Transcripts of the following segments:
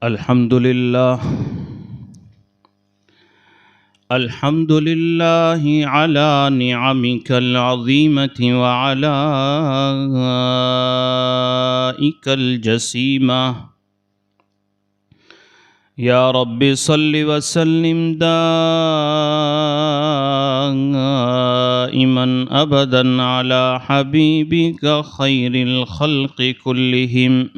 الحمد لله الحمد لله على نعمك العظيمة وعلائك الجسيمة. يا رب صل وسلم دائما أبدا على حبيبك خير الخلق كلهم.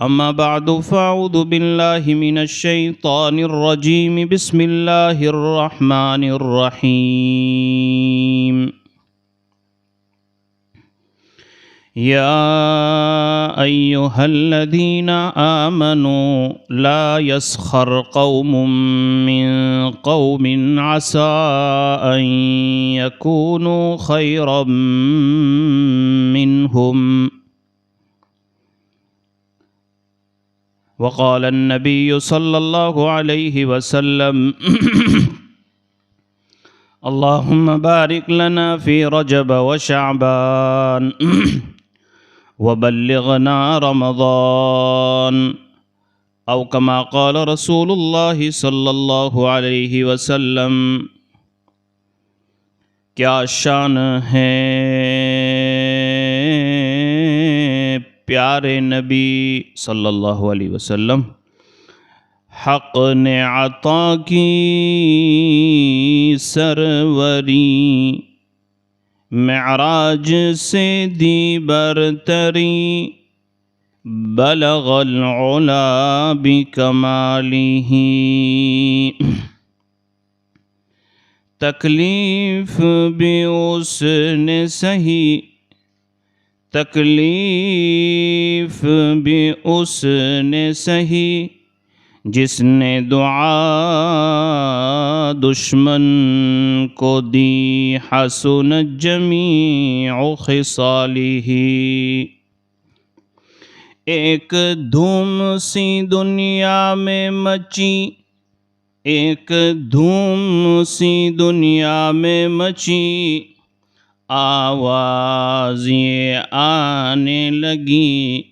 أما بعد فأعوذ بالله من الشيطان الرجيم. بسم الله الرحمن الرحيم. يا أيها الذين آمنوا لا يسخر قوم من قوم عسى أن يكونوا خيرا منهم. وقال النبي صلى الله عليه وسلم اللهم بارك لنا في رجب وشعبان وبلغنا رمضان، أو كما قال رسول الله صلی اللہ علیہ وسلم. کیا شان ہے پیارے نبی صلی اللہ علیہ وسلم. حق نے عطا کی سروری، معراج سے دی برتری، بلغ العلا بکمالہ. تکلیف بھی اس نے سہی، تکلیف بھی اس نے سہی، جس نے دعا دشمن کو دی. حسنت جمیع خصالہ. ایک دھوم سی دنیا میں مچی، ایک دھوم سی دنیا میں مچی، آواز یہ آنے لگی،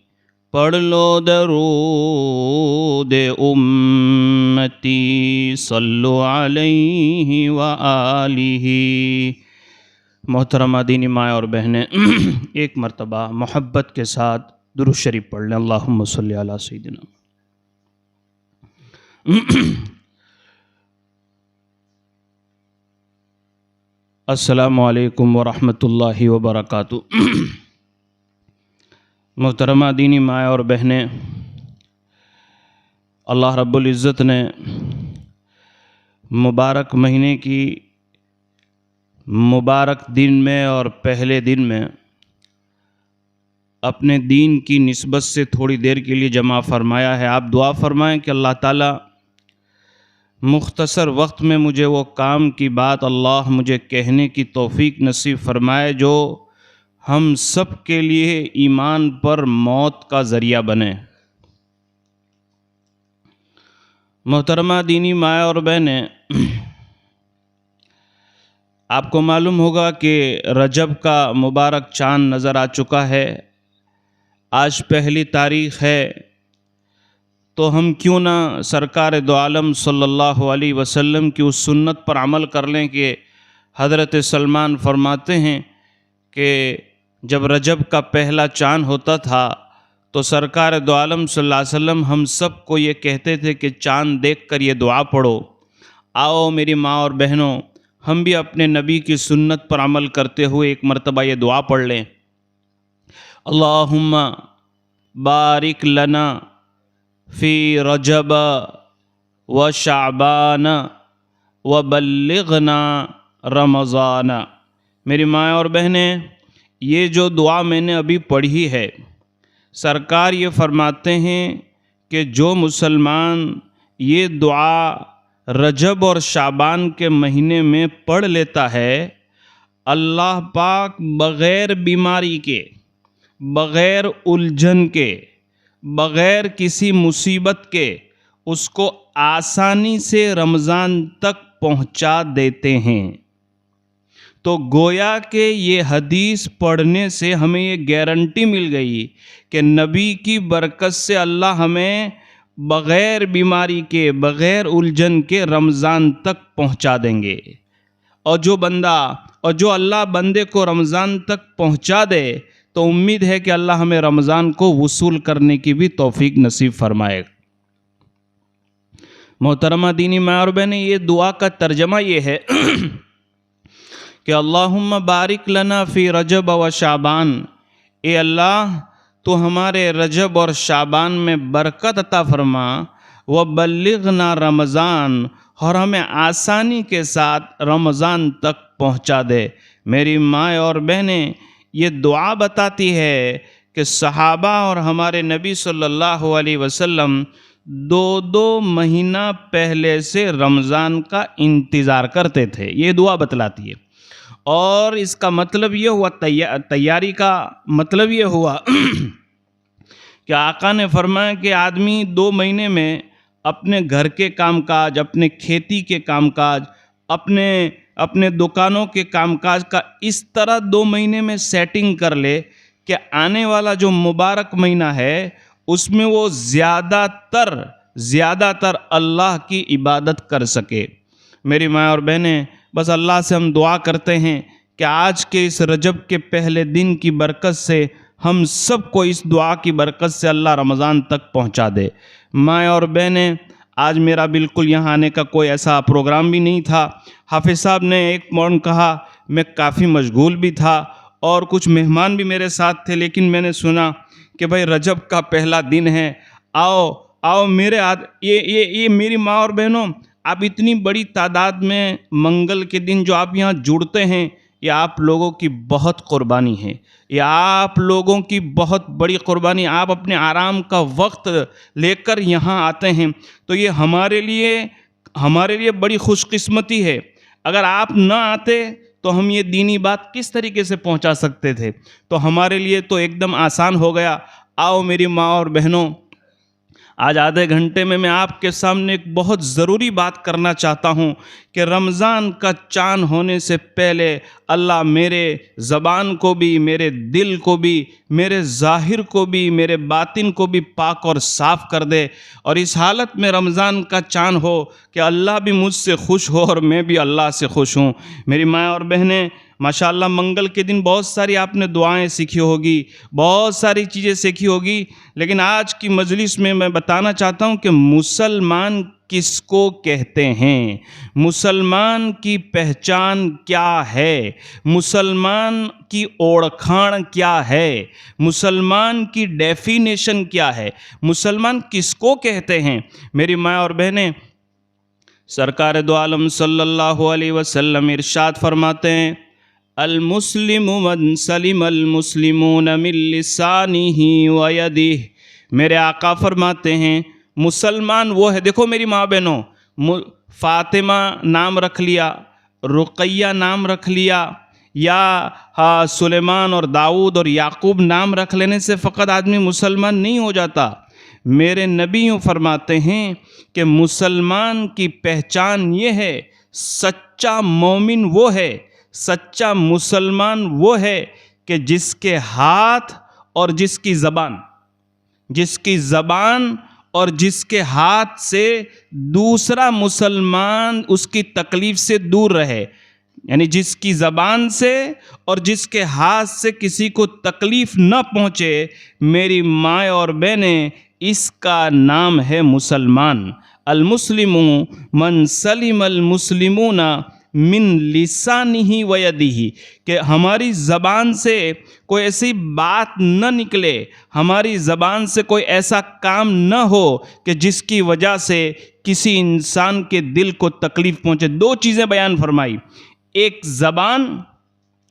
پڑھ لو درود امتی صلو علیہ وآلہ. محترمہ دینی مائیں اور بہنیں، ایک مرتبہ محبت کے ساتھ درود شریف پڑھ لیں. اللہم صلی علی سیدنا. السلام علیکم ورحمۃ اللہ وبرکاتہ. محترمہ دینی مائیں اور بہنیں، اللہ رب العزت نے مبارک مہینے کی مبارک دن میں اور پہلے دن میں اپنے دین کی نسبت سے تھوڑی دیر کے لیے جمع فرمایا ہے. آپ دعا فرمائیں کہ اللہ تعالیٰ مختصر وقت میں مجھے وہ کام کی بات اللہ مجھے کہنے کی توفیق نصیب فرمائے جو ہم سب کے لیے ایمان پر موت کا ذریعہ بنے. محترمہ دینی مائیں اور بہنیں، آپ کو معلوم ہوگا کہ رجب کا مبارک چاند نظر آ چکا ہے. آج پہلی تاریخ ہے، تو ہم کیوں نہ سرکار دو عالم صلی اللہ علیہ وسلم کی اس سنت پر عمل کر لیں کہ حضرت سلمان فرماتے ہیں کہ جب رجب کا پہلا چاند ہوتا تھا تو سرکار دو عالم صلی اللہ علیہ وسلم ہم سب کو یہ کہتے تھے کہ چاند دیکھ کر یہ دعا پڑھو. آؤ میری ماں اور بہنوں، ہم بھی اپنے نبی کی سنت پر عمل کرتے ہوئے ایک مرتبہ یہ دعا پڑھ لیں. اللہم بارک لنا فی رجب و شعبان و بلغنا رمضان. میری مائیں اور بہنیں، یہ جو دعا میں نے ابھی پڑھی ہے، سرکار یہ فرماتے ہیں کہ جو مسلمان یہ دعا رجب اور شعبان کے مہینے میں پڑھ لیتا ہے، اللہ پاک بغیر بیماری کے، بغیر الجھن کے، بغیر کسی مصیبت کے اس کو آسانی سے رمضان تک پہنچا دیتے ہیں. تو گویا کہ یہ حدیث پڑھنے سے ہمیں یہ گارنٹی مل گئی کہ نبی کی برکت سے اللہ ہمیں بغیر بیماری کے، بغیر الجھن کے رمضان تک پہنچا دیں گے۔ اور جو اللہ بندے کو رمضان تک پہنچا دے تو امید ہے کہ اللہ ہمیں رمضان کو وصول کرنے کی بھی توفیق نصیب فرمائے۔ محترمہ دینی ماں اور بہنیں، یہ دعا کا ترجمہ یہ ہے کہ اللہم بارک لنا فی رجب و شعبان، اے اللہ تو ہمارے رجب اور شعبان میں برکت عطا فرما، وبلغنا رمضان، اور ہمیں آسانی کے ساتھ رمضان تک پہنچا دے۔ میری ماں اور بہنیں، یہ دعا بتاتی ہے کہ صحابہ اور ہمارے نبی صلی اللہ علیہ وسلم 2 مہینہ پہلے سے رمضان کا انتظار کرتے تھے، یہ دعا بتلاتی ہے۔ اور اس کا مطلب یہ ہوا، تیاری کا مطلب یہ ہوا کہ آقا نے فرمایا کہ آدمی 2 مہینے میں اپنے گھر کے کام کاج، اپنے کھیتی کے کام کاج، اپنے دکانوں کے کام کاج کا اس طرح 2 مہینے میں سیٹنگ کر لے کہ آنے والا جو مبارک مہینہ ہے اس میں وہ زیادہ تر اللہ کی عبادت کر سکے۔ میری ماں اور بہنیں، بس اللہ سے ہم دعا کرتے ہیں کہ آج کے اس رجب کے پہلے دن کی برکت سے ہم سب کو اس دعا کی برکت سے اللہ رمضان تک پہنچا دے۔ ماں اور بہنیں، آج میرا بالکل یہاں آنے کا کوئی ایسا پروگرام بھی نہیں تھا۔ حافظ صاحب نے ایک مورن کہا، میں کافی مشغول بھی تھا اور کچھ مہمان بھی میرے ساتھ تھے، لیکن میں نے سنا کہ بھائی رجب کا پہلا دن ہے، آؤ یہ میری ماں اور بہنوں، آپ اتنی بڑی تعداد میں منگل کے دن جو آپ یہاں جڑتے ہیں، یہ آپ لوگوں کی بہت قربانی ہے، یہ آپ لوگوں کی بہت بڑی قربانی۔ آپ اپنے آرام کا وقت لے کر یہاں آتے ہیں تو یہ ہمارے لیے بڑی خوش قسمتی ہے۔ اگر آپ نہ آتے تو ہم یہ دینی بات کس طریقے سے پہنچا سکتے تھے؟ تو ہمارے لیے تو ایک دم آسان ہو گیا۔ آؤ میری ماں اور بہنوں، آج آدھے گھنٹے میں آپ کے سامنے ایک بہت ضروری بات کرنا چاہتا ہوں کہ رمضان کا چاند ہونے سے پہلے اللہ میرے زبان کو بھی، میرے دل کو بھی، میرے ظاہر کو بھی، میرے باطن کو بھی پاک اور صاف کر دے، اور اس حالت میں رمضان کا چاند ہو کہ اللہ بھی مجھ سے خوش ہو اور میں بھی اللہ سے خوش ہوں۔ میری ماں اور بہنیں، ماشاءاللہ منگل کے دن بہت ساری آپ نے دعائیں سیکھی ہوگی، بہت ساری چیزیں سیکھی ہوگی، لیکن آج کی مجلس میں بتانا چاہتا ہوں کہ مسلمان کس کو کہتے ہیں، مسلمان کی پہچان کیا ہے، مسلمان کی اوڑکھان کیا ہے، مسلمان کی ڈیفینیشن کیا ہے، مسلمان کس کو کہتے ہیں۔ میری ماں اور بہنیں، سرکار دو عالم صلی اللہ علیہ وسلم ارشاد فرماتے ہیں، المسلم من سلم المسلمون من لسانہ و یدہ۔ میرے آقا فرماتے ہیں مسلمان وہ ہے، دیکھو میری ماں بہنوں، فاطمہ نام رکھ لیا، رقیہ نام رکھ لیا، یا سلیمان اور داؤد اور یعقوب نام رکھ لینے سے فقط آدمی مسلمان نہیں ہو جاتا۔ میرے نبی یوں فرماتے ہیں کہ مسلمان کی پہچان یہ ہے، سچا مومن وہ ہے، سچا مسلمان وہ ہے کہ جس کے ہاتھ اور جس کی زبان اور جس کے ہاتھ سے دوسرا مسلمان اس کی تکلیف سے دور رہے، یعنی جس کی زبان سے اور جس کے ہاتھ سے کسی کو تکلیف نہ پہنچے۔ میری ماں اور بہنیں، اس کا نام ہے مسلمان۔ المسلم من سلم المسلمون من لسانہ و یدہ، کہ ہماری زبان سے کوئی ایسی بات نہ نکلے، ہماری زبان سے کوئی ایسا کام نہ ہو کہ جس کی وجہ سے کسی انسان کے دل کو تکلیف پہنچے۔ 2 چیزیں بیان فرمائی، ایک زبان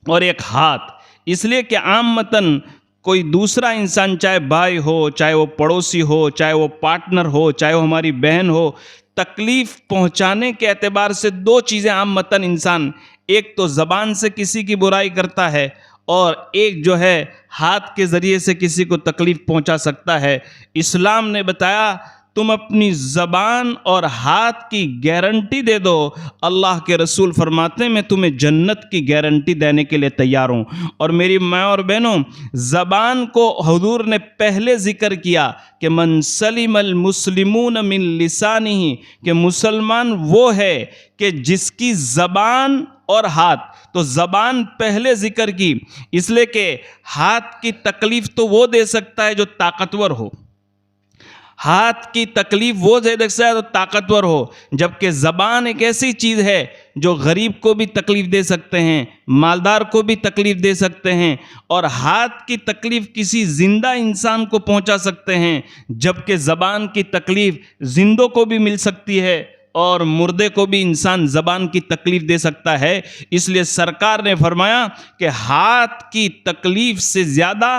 اور ایک ہاتھ، اس لیے کہ عامتاً کوئی دوسرا انسان، چاہے بھائی ہو، چاہے وہ پڑوسی ہو، چاہے وہ پارٹنر ہو، چاہے وہ ہماری بہن ہو، تکلیف پہنچانے کے اعتبار سے 2 چیزیں عامتاً انسان، ایک تو زبان سے کسی کی برائی کرتا ہے، اور ایک جو ہے ہاتھ کے ذریعے سے کسی کو تکلیف پہنچا سکتا ہے۔ اسلام نے بتایا تم اپنی زبان اور ہاتھ کی گارنٹی دے دو، اللہ کے رسول فرماتے ہیں میں تمہیں جنت کی گارنٹی دینے کے لیے تیار ہوں۔ اور میری ماں اور بہنوں، زبان کو حضور نے پہلے ذکر کیا کہ من سلم المسلمون من لسانہ، کہ مسلمان وہ ہے کہ جس کی زبان اور ہاتھ، تو زبان پہلے ذکر کی، اس لیے کہ ہاتھ کی تکلیف تو وہ دے سکتا ہے جو طاقتور ہو، ہاتھ کی تکلیف وہ دے سکتا ہے جو طاقتور ہو، جبکہ زبان ایک ایسی چیز ہے جو غریب کو بھی تکلیف دے سکتے ہیں، مالدار کو بھی تکلیف دے سکتے ہیں، اور ہاتھ کی تکلیف کسی زندہ انسان کو پہنچا سکتے ہیں، جبکہ زبان کی تکلیف زندوں کو بھی مل سکتی ہے اور مردے کو بھی انسان زبان کی تکلیف دے سکتا ہے۔ اس لیے سرکار نے فرمایا کہ ہاتھ کی تکلیف سے زیادہ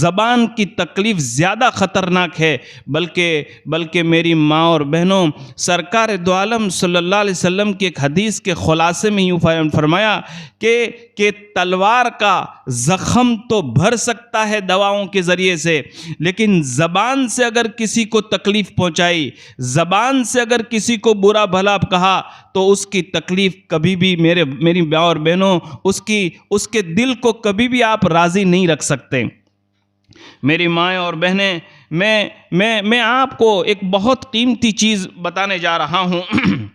زبان کی تکلیف زیادہ خطرناک ہے، بلکہ میری ماں اور بہنوں، سرکار دو عالم صلی اللہ علیہ وسلم کی ایک حدیث کے خلاصے میں یوں فرمایا کہ تلوار کا زخم تو بھر سکتا ہے دواؤں کے ذریعے سے، لیکن زبان سے اگر کسی کو تکلیف پہنچائی، زبان سے اگر کسی کو برا بھلا کہا، تو اس کی تکلیف کبھی بھی میری ماں اور بہنوں، اس کے دل کو کبھی بھی آپ راضی نہیں رکھ سکتے۔ میری ماں اور بہنیں، میں آپ کو ایک بہت قیمتی چیز بتانے جا رہا ہوں۔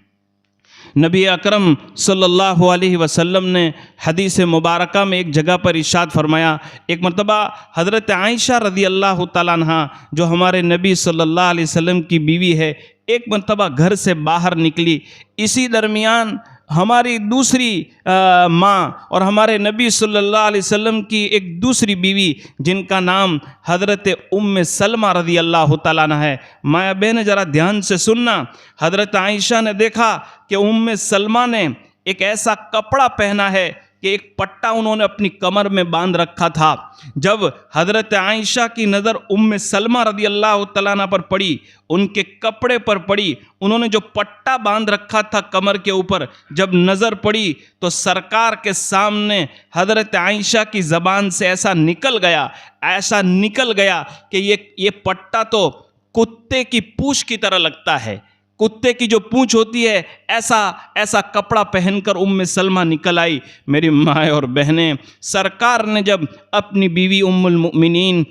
نبی اکرم صلی اللہ علیہ وسلم نے حدیث مبارکہ میں ایک جگہ پر ارشاد فرمایا، ایک مرتبہ حضرت عائشہ رضی اللہ تعالیٰ عنہ جو ہمارے نبی صلی اللہ علیہ وسلم کی بیوی ہے، ایک مرتبہ گھر سے باہر نکلی، اسی درمیان ہماری دوسری ماں اور ہمارے نبی صلی اللہ علیہ وسلم کی ایک دوسری بیوی جن کا نام حضرت ام سلمہ رضی اللہ تعالیٰ عنہ ہے۔ ماں بہن ذرا دھیان سے سننا، حضرت عائشہ نے دیکھا کہ ام سلمہ نے ایک ایسا کپڑا پہنا ہے کہ ایک پٹا انہوں نے اپنی کمر میں باندھ رکھا تھا۔ جب حضرت عائشہ کی نظر ام سلمہ رضی اللہ تعالیٰ عنہ پر پڑی، ان کے کپڑے پر پڑی، انہوں نے جو پٹا باندھ رکھا تھا کمر کے اوپر، جب نظر پڑی تو سرکار کے سامنے حضرت عائشہ کی زبان سے ایسا نکل گیا کہ یہ پٹا تو کتے کی پونچھ کی طرح لگتا ہے، کتے کی جو پونچھ ہوتی ہے، ایسا کپڑا پہن کر ام سلمہ نکل آئی۔ میری ماں اور بہنیں، سرکار نے جب اپنی بیوی ام المؤمنین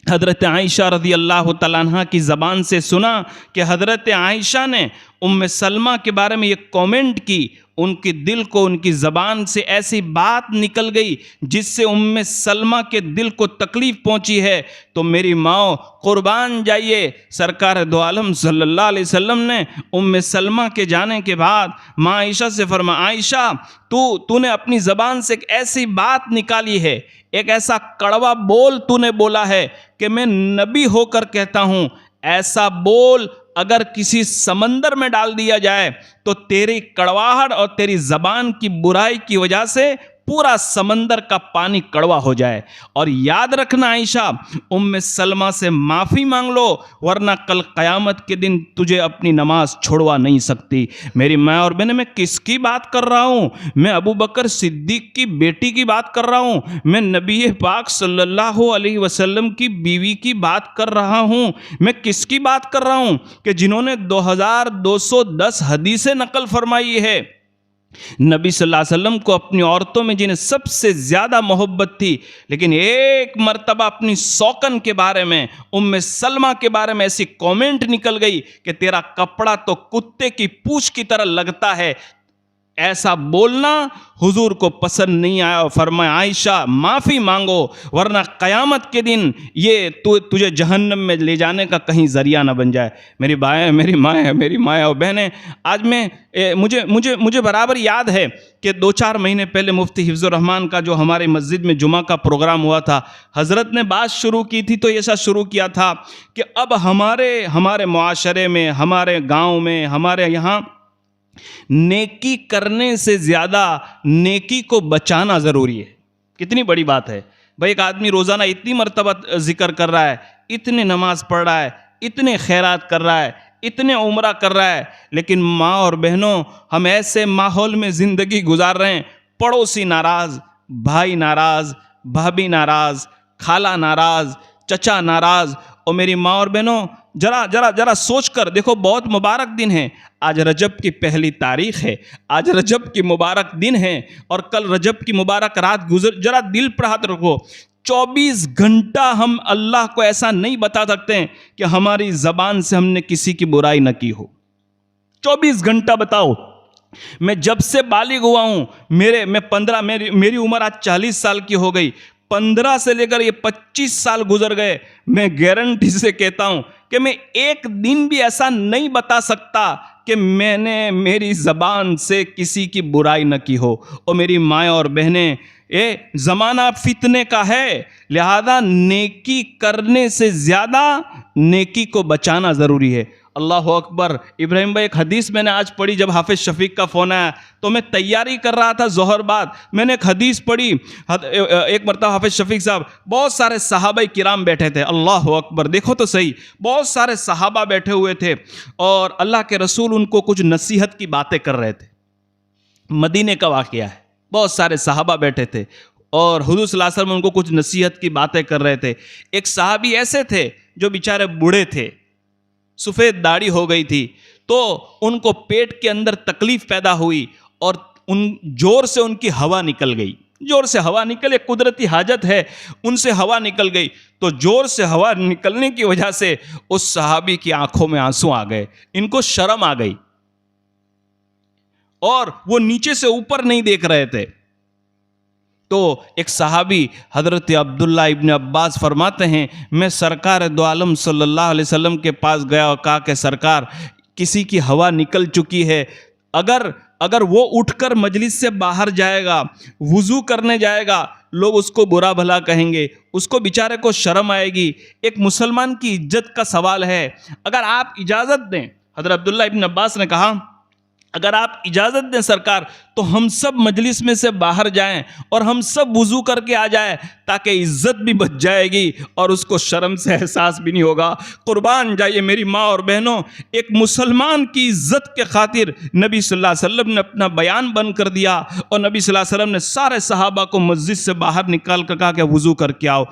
حضرت عائشہ رضی اللہ تعالیٰ عنہ کی زبان سے سنا کہ حضرت عائشہ نے ام سلمہ کے بارے میں یہ کامنٹ کی، ان کے دل کو ان کی زبان سے ایسی بات نکل گئی جس سے ام سلمہ کے دل کو تکلیف پہنچی ہے، تو میری ماں قربان جائیے، سرکار دو عالم صلی اللہ علیہ وسلم نے ام سلمہ کے جانے کے بعد ماں عائشہ سے فرمایا، عائشہ تو نے اپنی زبان سے ایک ایسی بات نکالی ہے، ایک ایسا کڑوا بول تو نے بولا ہے کہ میں نبی ہو کر کہتا ہوں، ایسا بول اگر کسی سمندر میں ڈال دیا جائے تو تیری کڑواہٹ اور تیری زبان کی برائی کی وجہ سے پورا سمندر کا پانی کڑوا ہو جائے۔ اور یاد رکھنا عائشہ، ام سلمہ سے معافی مانگ لو، ورنہ کل قیامت کے دن تجھے اپنی نماز چھوڑوا نہیں سکتی۔ میری ماں اور بہنیں، میں کس کی بات کر رہا ہوں؟ میں ابو بکر صدیق کی بیٹی کی بات کر رہا ہوں، میں نبی پاک صلی اللہ علیہ وسلم کی بیوی کی بات کر رہا ہوں۔ میں کس کی بات کر رہا ہوں کہ جنہوں نے 2210 حدیثیں نقل فرمائی ہے، نبی صلی اللہ علیہ وسلم کو اپنی عورتوں میں جنہیں سب سے زیادہ محبت تھی، لیکن ایک مرتبہ اپنی سوکن کے بارے میں، ام سلمہ کے بارے میں ایسی کامنٹ نکل گئی کہ تیرا کپڑا تو کتے کی پونچھ کی طرح لگتا ہے۔ ایسا بولنا حضور کو پسند نہیں آیا، اور فرمایا عائشہ معافی مانگو، ورنہ قیامت کے دن یہ تجھے جہنم میں لے جانے کا کہیں ذریعہ نہ بن جائے۔ میری ماں اور بہنیں، آج مجھے برابر یاد ہے کہ 2-4 مہینے پہلے مفتی حفظ الرحمان کا جو ہماری مسجد میں جمعہ کا پروگرام ہوا تھا، حضرت نے بات شروع کی تھی تو ایسا شروع کیا تھا کہ اب ہمارے معاشرے میں، ہمارے گاؤں میں، ہمارے یہاں نیکی کرنے سے زیادہ نیکی کو بچانا ضروری ہے۔ کتنی بڑی بات ہے بھائی، ایک آدمی روزانہ اتنی مرتبہ ذکر کر رہا ہے، اتنی نماز پڑھ رہا ہے، اتنے خیرات کر رہا ہے، اتنے عمرہ کر رہا ہے، لیکن ماں اور بہنوں، ہم ایسے ماحول میں زندگی گزار رہے ہیں، پڑوسی ناراض، بھائی ناراض، بھابھی ناراض، خالہ ناراض، چچا ناراض، اور میری ماں اور بہنوں، ذرا سوچ کر دیکھو، بہت مبارک دن ہے. آج رجب کی پہلی تاریخ ہے، آج رجب کی مبارک دن ہے، اور کل رجب کی مبارک رات گزر. ذرا دل پر ہاتھ رکھو. 24 گھنٹہ ہم اللہ کو ایسا نہیں بتا سکتے ہیں کہ ہماری زبان سے ہم نے کسی کی برائی نہ کی ہو. 24 گھنٹہ بتاؤ. میں جب سے بالغ ہوا ہوں، میری عمر آج 40 سال کی ہو گئی. 15 سے لے کر یہ 25 سال گزر گئے. میں گارنٹی سے کہتا ہوں کہ میں ایک دن بھی ایسا نہیں بتا سکتا کہ میں نے میری زبان سے کسی کی برائی نہ کی ہو. اور میری مائیں اور بہنیں، زمانہ فتنے کا ہے، لہذا نیکی کرنے سے زیادہ نیکی کو بچانا ضروری ہے. اللہ اکبر. ابراہیم بھائی، ایک حدیث میں نے آج پڑھی. جب حافظ شفیق کا فون آیا تو میں تیاری کر رہا تھا ظہر بعد، میں نے ایک حدیث پڑھی. ایک مرتبہ حافظ شفیق صاحب، بہت سارے صحابہ کرام بیٹھے تھے. اللہ اکبر، دیکھو تو صحیح، بہت سارے صحابہ بیٹھے ہوئے تھے، اور اللہ کے رسول ان کو کچھ نصیحت کی باتیں کر رہے تھے. مدینے کا واقعہ ہے. بہت سارے صحابہ بیٹھے تھے اور حضور صلی اللہ علیہ وسلم ان کو کچھ نصیحت کی باتیں کر رہے تھے. ایک صحابی ایسے تھے جو بیچارے بوڑھے تھے، سفید داڑھی ہو گئی تھی، تو ان کو پیٹ کے اندر تکلیف پیدا ہوئی اور زور سے ان کی ہوا نکل گئی. زور سے ہوا نکلے، قدرتی حاجت ہے، ان سے ہوا نکل گئی. تو زور سے ہوا نکلنے کی وجہ سے اس صحابی کی آنکھوں میں آنسو آ گئے، ان کو شرم آ گئی، اور وہ نیچے سے اوپر نہیں دیکھ رہے تھے. تو ایک صحابی حضرت عبداللہ ابن عباس فرماتے ہیں، میں سرکار دو عالم صلی اللہ علیہ وسلم کے پاس گیا اور کہا کہ سرکار، کسی کی ہوا نکل چکی ہے، اگر وہ اٹھ کر مجلس سے باہر جائے گا، وضو کرنے جائے گا، لوگ اس کو برا بھلا کہیں گے، اس کو بیچارے کو شرم آئے گی. ایک مسلمان کی عزت کا سوال ہے. اگر آپ اجازت دیں، حضرت عبداللہ ابن عباس نے کہا، اگر آپ اجازت دیں سرکار، تو ہم سب مجلس میں سے باہر جائیں اور ہم سب وضو کر کے آ جائیں، تاکہ عزت بھی بچ جائے گی اور اس کو شرم سے احساس بھی نہیں ہوگا. قربان جائیے میری ماں اور بہنوں، ایک مسلمان کی عزت کے خاطر نبی صلی اللہ علیہ وسلم نے اپنا بیان بند کر دیا، اور نبی صلی اللہ علیہ وسلم نے سارے صحابہ کو مسجد سے باہر نکال کر کہا کہ وضو کر کے آؤ.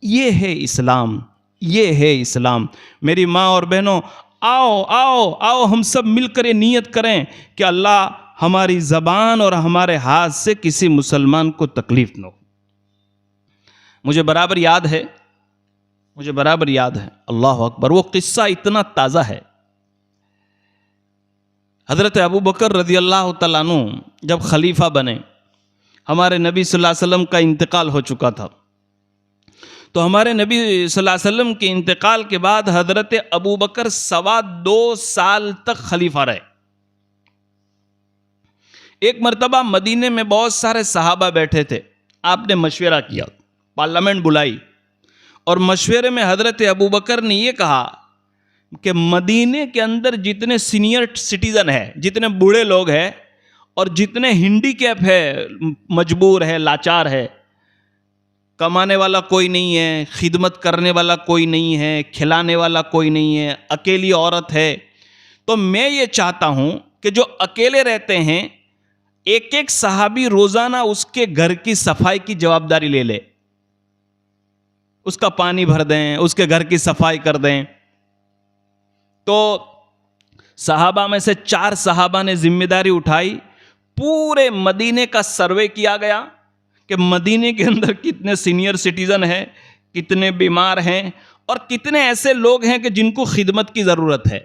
یہ ہے اسلام، یہ ہے اسلام. میری ماں اور بہنوں، آؤ آؤ آؤ، ہم سب مل کر یہ نیت کریں کہ اللہ ہماری زبان اور ہمارے ہاتھ سے کسی مسلمان کو تکلیف نہ ہو. مجھے برابر یاد ہے، اللہ اکبر، وہ قصہ اتنا تازہ ہے. حضرت ابو بکر رضی اللہ تعالیٰ عنہ جب خلیفہ بنے، ہمارے نبی صلی اللہ علیہ وسلم کا انتقال ہو چکا تھا. تو ہمارے نبی صلی اللہ علیہ وسلم کے انتقال کے بعد حضرت ابو بکر 2.25 سال تک خلیفہ رہے. ایک مرتبہ مدینے میں بہت سارے صحابہ بیٹھے تھے. آپ نے مشورہ کیا، پارلیمنٹ بلائی، اور مشورے میں حضرت ابو بکر نے یہ کہا کہ مدینے کے اندر جتنے سینئر سٹیزن ہیں، جتنے بوڑھے لوگ ہیں، اور جتنے ہینڈی کیپ ہے، مجبور ہے، لاچار ہے، کمانے والا کوئی نہیں ہے، خدمت کرنے والا کوئی نہیں ہے، کھلانے والا کوئی نہیں ہے، اکیلی عورت ہے، تو میں یہ چاہتا ہوں کہ جو اکیلے رہتے ہیں، ایک ایک صحابی روزانہ اس کے گھر کی صفائی کی جوابداری لے لے، اس کا پانی بھر دیں، اس کے گھر کی صفائی کر دیں. تو صحابہ میں سے 4 صحابہ نے ذمہ داری اٹھائی. پورے مدینے کا سروے کیا گیا کہ مدینے کے اندر کتنے سینئر سٹیزن ہیں، کتنے بیمار ہیں، اور کتنے ایسے لوگ ہیں کہ جن کو خدمت کی ضرورت ہے.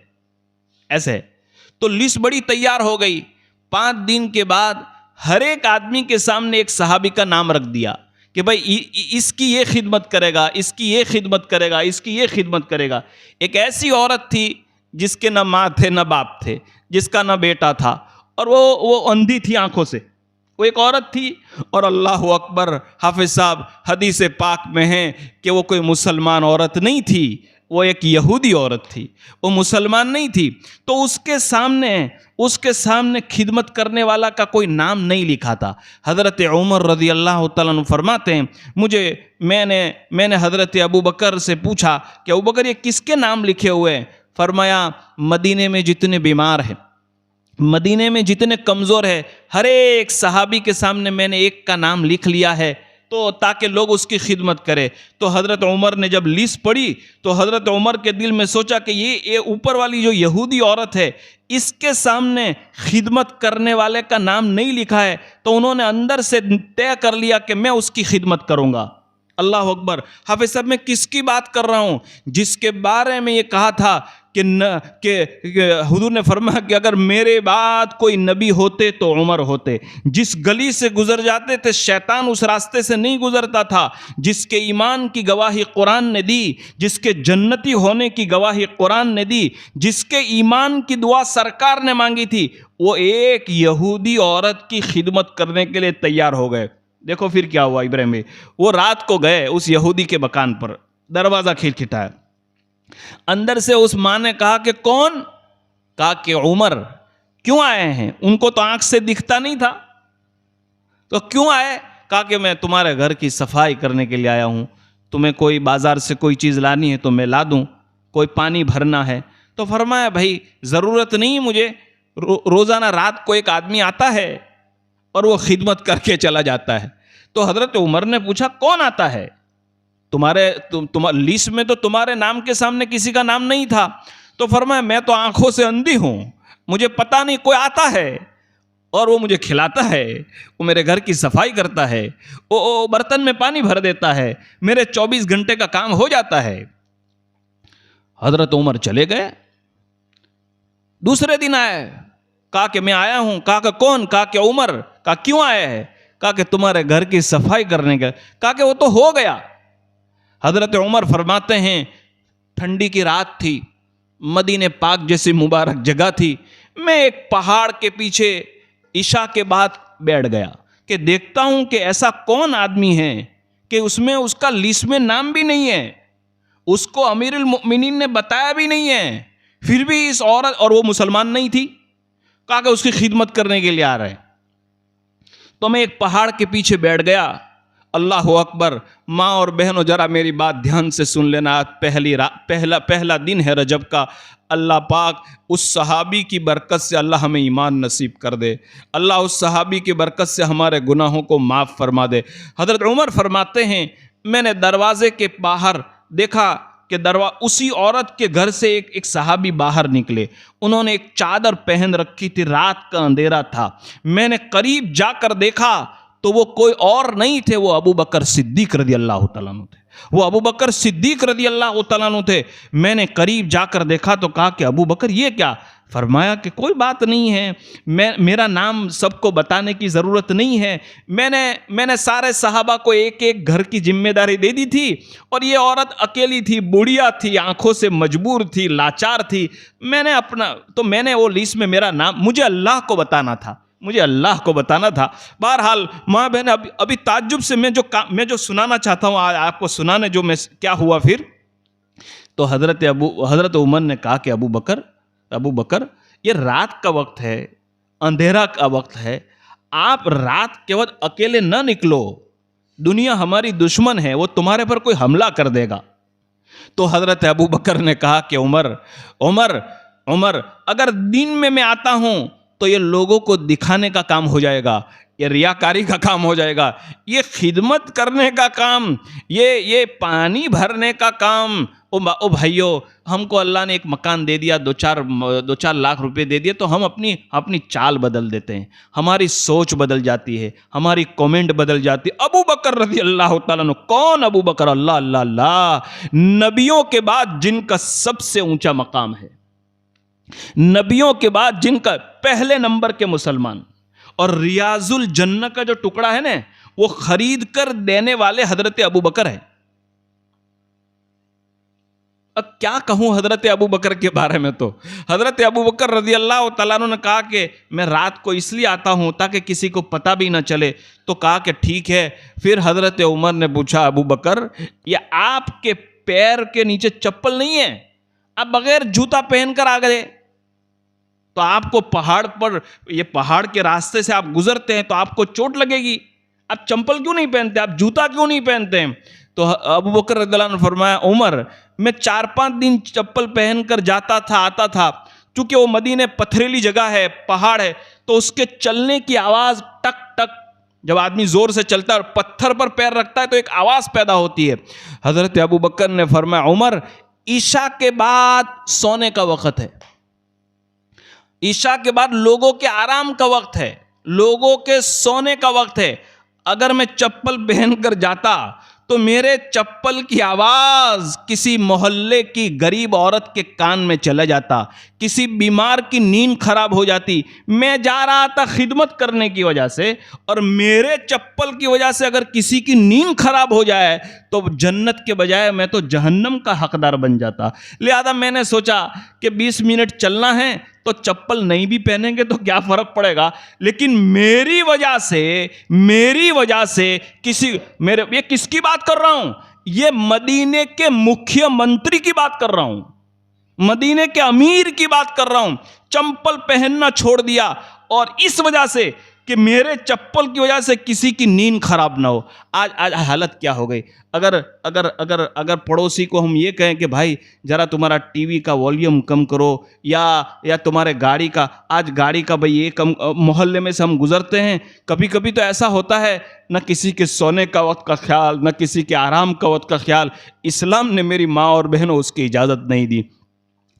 ایسے تو لسٹ بڑی تیار ہو گئی. 5 دن کے بعد ہر ایک آدمی کے سامنے ایک صحابی کا نام رکھ دیا کہ بھائی اس کی یہ خدمت کرے گا، اس کی یہ خدمت کرے گا، اس کی یہ خدمت کرے گا. ایک ایسی عورت تھی جس کے نہ ماں تھے نہ باپ تھے، جس کا نہ بیٹا تھا، اور وہ اندھی تھی آنکھوں سے. وہ ایک عورت تھی، اور اللہ اکبر، حافظ صاحب حدیث پاک میں ہے کہ وہ کوئی مسلمان عورت نہیں تھی، وہ ایک یہودی عورت تھی، وہ مسلمان نہیں تھی. تو اس کے سامنے خدمت کرنے والا کا کوئی نام نہیں لکھا تھا. حضرت عمر رضی اللہ تعالیٰ عنہ فرماتے ہیں، میں نے حضرت ابو بکر سے پوچھا کہ ابو بکر یہ کس کے نام لکھے ہوئے ہیں؟ فرمایا مدینے میں جتنے بیمار ہیں، مدینے میں جتنے کمزور ہیں، ہر ایک صحابی کے سامنے میں نے ایک کا نام لکھ لیا ہے. تو تاکہ لوگ اس کی خدمت کرے. تو حضرت عمر نے جب لیسٹ پڑھی تو حضرت عمر کے دل میں سوچا کہ یہ اوپر والی جو یہودی عورت ہے اس کے سامنے خدمت کرنے والے کا نام نہیں لکھا ہے. تو انہوں نے اندر سے طے کر لیا کہ میں اس کی خدمت کروں گا. اللہ اکبر. حافظ صاحب میں کس کی بات کر رہا ہوں؟ جس کے بارے میں یہ کہا تھا کہ حضور نے فرمایا کہ اگر میرے بعد کوئی نبی ہوتے تو عمر ہوتے. جس گلی سے گزر جاتے تھے شیطان اس راستے سے نہیں گزرتا تھا. جس کے ایمان کی گواہی قرآن نے دی، جس کے جنتی ہونے کی گواہی قرآن نے دی، جس کے ایمان کی دعا سرکار نے مانگی تھی، وہ ایک یہودی عورت کی خدمت کرنے کے لیے تیار ہو گئے. دیکھو پھر کیا ہوا ابراہیم بھائی. وہ رات کو گئے اس یہودی کے مکان پر، دروازہ کھٹکھٹایا. اندر سے اس ماں نے کہا کہ کون؟ کہا کہ عمر. کیوں آئے ہیں؟ ان کو تو آنکھ سے دکھتا نہیں تھا. تو کیوں آئے؟ کہا کہ میں تمہارے گھر کی صفائی کرنے کے لیے آیا ہوں. تمہیں کوئی بازار سے کوئی چیز لانی ہے تو میں لا دوں، کوئی پانی بھرنا ہے. تو فرمایا بھائی ضرورت نہیں مجھے، روزانہ رات کو ایک آدمی آتا ہے اور وہ خدمت کر کے چلا جاتا ہے. تو حضرت عمر نے پوچھا کون آتا ہے؟ تمہارے لیسٹ میں تو تمہارے نام کے سامنے کسی کا نام نہیں تھا. تو فرمایا میں تو آنکھوں سے اندھی ہوں، مجھے پتا نہیں، کوئی آتا ہے اور وہ مجھے کھلاتا ہے، وہ میرے گھر کی صفائی کرتا ہے، وہ برتن میں پانی بھر دیتا ہے، میرے 24 گھنٹے کا کام ہو جاتا ہے. حضرت عمر چلے گئے. دوسرے دن آئے، کہا کہ میں آیا ہوں. کہا کہ کون؟ کہا کہ عمر. کہا کیوں آئے ہیں؟ کہا کہ تمہارے گھر کی صفائی کرنے کا. کہا کہ وہ تو ہو گیا. حضرت عمر فرماتے ہیں ٹھنڈی کی رات تھی، مدینہ پاک جیسی مبارک جگہ تھی. میں ایک پہاڑ کے پیچھے عشاء کے بعد بیٹھ گیا کہ دیکھتا ہوں کہ ایسا کون آدمی ہے کہ اس میں اس کا لیسٹ میں نام بھی نہیں ہے، اس کو امیر المؤمنین نے بتایا بھی نہیں ہے، پھر بھی اس عورت، اور وہ مسلمان نہیں تھی، کہا کہ اس کی خدمت کرنے کے لیے آ رہے ہیں. تو میں ایک پہاڑ کے پیچھے بیٹھ گیا. اللہ اکبر. ماں اور بہنوں ذرا میری بات دھیان سے سن لینا. پہلا دن ہے رجب کا. اللہ پاک اس صحابی کی برکت سے اللہ ہمیں ایمان نصیب کر دے. اللہ اس صحابی کی برکت سے ہمارے گناہوں کو معاف فرما دے. حضرت عمر فرماتے ہیں میں نے دروازے کے باہر دیکھا کہ اسی عورت کے گھر سے ایک صحابی باہر نکلے. انہوں نے ایک چادر پہن رکھی تھی، رات کا اندھیرا تھا. میں نے قریب جا کر دیکھا تو وہ کوئی اور نہیں تھے، وہ ابو بکر صدیق رضی اللہ تعالیٰ عنہ تھے. وہ ابو بکر صدیق رضی اللہ تعالیٰ عنہ تھے. میں نے قریب جا کر دیکھا تو کہا کہ ابو بکر یہ کیا؟ فرمایا کہ کوئی بات نہیں ہے، میرا نام سب کو بتانے کی ضرورت نہیں ہے. میں نے سارے صحابہ کو ایک ایک گھر کی ذمہ داری دے دی تھی، اور یہ عورت اکیلی تھی، بوڑھیا تھی، آنکھوں سے مجبور تھی، لاچار تھی. میں نے وہ لیسٹ میں میرا نام، مجھے اللہ کو بتانا تھا، بہرحال ماں بہن ابھی تعجب سے میں جو سنانا چاہتا ہوں آپ کو سنانے، جو میں کیا ہوا پھر. تو حضرت عمر نے کہا کہ ابو بکر یہ رات کا وقت ہے، اندھیرا کا وقت ہے، آپ رات کے وقت اکیلے نہ نکلو. دنیا ہماری دشمن ہے، وہ تمہارے پر کوئی حملہ کر دے گا. تو حضرت ابو بکر نے کہا کہ عمر اگر دن میں آتا ہوں تو یہ لوگوں کو دکھانے کا کام ہو جائے گا، یہ ریاکاری کا کام ہو جائے گا، یہ خدمت کرنے کا کام، یہ پانی بھرنے کا کام. او بھائیو، ہم کو اللہ نے ایک مکان دے دیا، دو چار لاکھ روپے دے دیے، تو ہم اپنی چال بدل دیتے ہیں، ہماری سوچ بدل جاتی ہے، ہماری کومنٹ بدل جاتی ہے. ابو بکر رضی اللہ تعالیٰ عنہ. کون ابو بکر؟ اللہ، نبیوں کے بعد جن کا سب سے اونچا مقام ہے، نبیوں کے بعد جن کا پہلے نمبر کے مسلمان، اور ریاض الجنہ کا جو ٹکڑا ہے نا، وہ خرید کر دینے والے حضرت ابو بکر ہیں. اب کیا کہوں حضرت ابو بکر کے بارے میں. تو حضرت ابو بکر رضی اللہ تعالیٰ عنہ نے کہا کہ میں رات کو اس لیے آتا ہوں تاکہ کسی کو پتہ بھی نہ چلے. تو کہا کہ ٹھیک ہے. پھر حضرت عمر نے پوچھا ابو بکر یہ آپ کے پیر کے نیچے چپل نہیں ہے؟ آپ بغیر جوتا پہن کر آ گئے، تو آپ کو پہاڑ کے راستے سے آپ گزرتے ہیں تو آپ کو چوٹ لگے گی. آپ چپل کیوں نہیں پہنتے؟ آپ جوتا کیوں نہیں پہنتے؟ تو ابو بکر رضی اللہ عنہ نے فرمایا عمر میں 4-5 دن چپل پہن کر جاتا تھا آتا تھا، چونکہ وہ مدینے پتھریلی جگہ ہے، پہاڑ ہے، تو اس کے چلنے کی آواز ٹک ٹک جب آدمی زور سے چلتا ہے اور پتھر پر پیر رکھتا ہے تو ایک آواز پیدا ہوتی ہے. حضرت ابو بکر نے فرمایا عمر عشاء کے بعد سونے کا وقت ہے, عشاء کے بعد لوگوں کے آرام کا وقت ہے, لوگوں کے سونے کا وقت ہے. اگر میں چپل پہن کر جاتا تو میرے چپل کی آواز کسی محلے کی غریب عورت کے کان میں چلا جاتا, کسی بیمار کی نیند خراب ہو جاتی. میں جا رہا تھا خدمت کرنے کی وجہ سے, اور میرے چپل کی وجہ سے اگر کسی کی نیند خراب ہو جائے تو جنت کے بجائے میں تو جہنم کا حقدار بن جاتا. لہذا میں نے سوچا کہ 20 منٹ چلنا ہے تو چپل نہیں بھی پہنیں گے تو کیا فرق پڑے گا, لیکن میری وجہ سے کسی میرے, یہ کس کی بات کر رہا ہوں, یہ مدینے کے مکھیہ منتری کی بات کر رہا ہوں, مدینے کے امیر کی بات کر رہا ہوں. چپل پہننا چھوڑ دیا اور اس وجہ سے کہ میرے چپل کی وجہ سے کسی کی نیند خراب نہ ہو. آج حالت کیا ہو گئی. اگر پڑوسی کو ہم یہ کہیں کہ بھائی ذرا تمہارا ٹی وی کا والیوم کم کرو, یا تمہارے گاڑی کا, آج گاڑی کا بھائی یہ کم, محلے میں سے ہم گزرتے ہیں, کبھی تو ایسا ہوتا ہے نہ کسی کے سونے کا وقت کا خیال, نہ کسی کے آرام کا وقت کا خیال. اسلام نے میری ماں اور بہنوں اس کی اجازت نہیں دی.